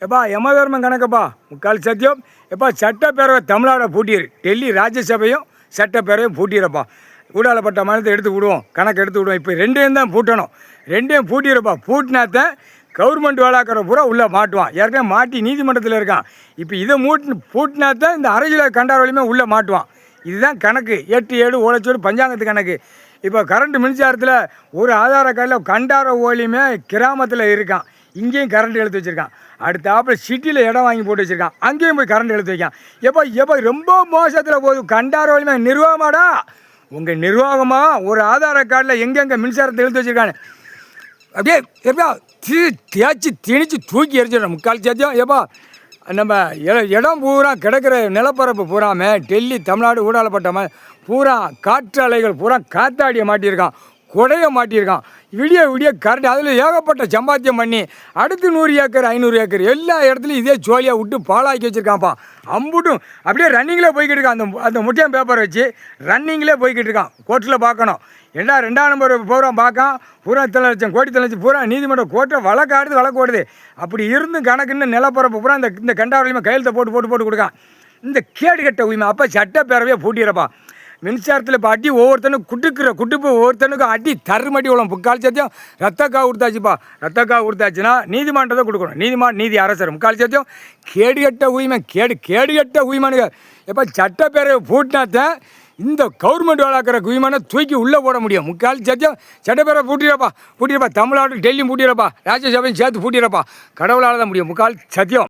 எப்பா யமதர்மம் கணக்கப்பா முக்கால் சத்தியம் எப்பா சட்டப்பேரவை தமிழ்நாடை பூட்டிடு. டெல்லி ராஜ்யசபையும் சட்டப்பேரவையும் பூட்டிடுறப்பா. ஊடாலப்பட்ட மாநிலத்தை எடுத்து விடுவோம், கணக்கு எடுத்து விடுவோம். இப்போ ரெண்டையும் தான் பூட்டணும், ரெண்டையும் பூட்டிடுறப்பா. பூட்டினாத்தான் கவர்மெண்ட் வேளாக்கிற பூரா உள்ளே மாட்டுவான். ஏற்கனவே மாட்டி நீதிமன்றத்தில் இருக்கான். இப்போ இதை பூட்டினாத்தான் இந்த அரசியல் கண்டார் வழியுமே உள்ளே மாட்டுவான். இதுதான் கணக்கு. 8-7 ஓலைச்சோடு பஞ்சாங்கத்து கணக்கு. இப்போ கரண்ட் மின்சாரத்தில் ஒரு ஆதார கார்டில் கண்டார ஓலியுமே கிராமத்தில் இருக்கான், இங்கேயும் கரண்ட் எடுத்து வச்சுருக்கான். அடுத்தாப்புல சிட்டியில் இடம் வாங்கி போட்டு வச்சுருக்கான், அங்கேயும் போய் கரண்ட் எடுத்து வைக்கான். எப்போ ரொம்ப மோசத்தில் போகுது. கண்டார ஓலியுமே நிர்வாகமாடா, உங்கள் நிர்வாகமாக ஒரு ஆதார கார்டில் எங்கெங்கே மின்சாரத்தை எடுத்து வச்சுருக்கானு அப்படியே எப்போ தேய்ச்சி திணிச்சு தூக்கி எரிச்சிடணும். முக்கால் சத்தியம் எப்போ நம்ம இடம் பூரா கிடக்கிற நிலப்பரப்பு பூராமே டெல்லி தமிழ்நாடு ஊடாலப்பட்ட பூரா காற்று அலைகள் பூரா காத்தாடியை மாட்டியிருக்கான், கொடையை மாட்டியிருக்கான். விடிய விடிய கரண்ட் அதில் ஏகப்பட்ட சம்பாத்தியம் பண்ணி அடுத்து 100 ஏக்கர் 500 ஏக்கர் எல்லா இடத்துலையும் இதே ஜோலியாக விட்டு பாலாக்கி வச்சுருக்கான்ப்பா. அம்புட்டும் அப்படியே ரன்னிங்கில் போய்கிட்டு இருக்கான். அந்த முட்டியம் பேப்பரை வச்சு ரன்னிங்கிலே போய்கிட்டு இருக்கான். கோர்ட்டில் பார்க்கணும். 2ஆம் நம்பர் பூரா பார்க்கான். பூரா 3 லட்சம் கோடி லட்சம் பூரா நீதிமன்ற கோர்ட்டை வழக்கு ஓடுது. அப்படி இருந்து கணக்குன்னு நிலப்பரப்பு பூரா இந்த கண்டாவளியுமே கையெழுத்தை போட்டு கொடுக்கான். இந்த கேடு கட்ட உரிமை. அப்போ சட்டப்பேரவையை பூட்டிடுறப்பா. மின்சாரத்தில் இப்போ அடி ஒவ்வொருத்தனுக்கும் குட்டுப்பு ஒவ்வொருத்தனுக்கும் அடி தருமடி உள்ள முக்கால் சத்தியம் ரத்தக்காய் கொடுத்தாச்சுப்பா. ரத்தக்காய் கொடுத்தாச்சுன்னா நீதிமன்றத்தை கொடுக்கணும். நீதி அரசர் முக்கால் சத்தியம் கேடுகட்ட உரிமை. கேடுகட்ட உரிமைனுங்க. எப்போ சட்டப்பேரவை பூட்டினாத்தான் இந்த கவர்மெண்ட் வேளாக்கிற உரிமையை தூக்கி உள்ளே போட முடியும். முக்கால் சத்தியம் சட்டப்பேரவை பூட்டிடுறப்பா. தமிழ்நாடு டெல்லியும் பூட்டிடுறப்பா, ராஜ்யசபையும் சேர்த்து பூட்டிடுறப்பா. கடவுளால் தான் முடியும். முக்கால் சத்தியம்.